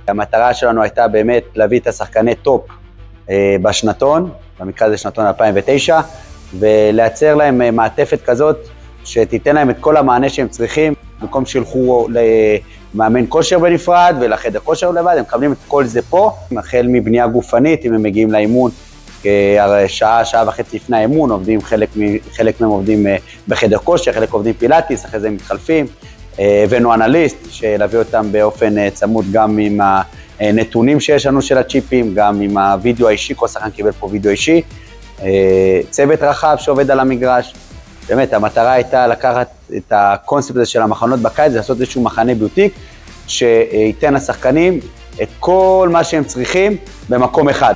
המטרה שלנו הייתה באמת להביא את השחקני טופ בשנתון, במקרה זה שנתון 2009, ולייצר להם מעטפת כזאת שתיתן להם את כל המענה שהם צריכים, במקום שילכו למאמן כושר בנפרד ולחדר כושר לבד, הם מקבלים את כל זה פה, החל מבנייה גופנית, אם הם מגיעים לאימון, שעה וחצי לפני האימון, חלק מהם עובדים בחדר כושר, חלק עובדים פילאטיס, אחרי זה הם מתחלפים, הבאנו אנליסט שלהביא אותם באופן צמוד גם עם הנתונים שיש לנו של הצ'יפים, גם עם הוידאו האישי, כל שחקן קיבל פה וידאו אישי, צוות רחב שעובד על המגרש. באמת, המטרה הייתה לקחת את הקונספט הזה של המחנות בקיץ, לעשות איזשהו מחנה ביוטיק, שייתן לשחקנים את כל מה שהם צריכים במקום אחד.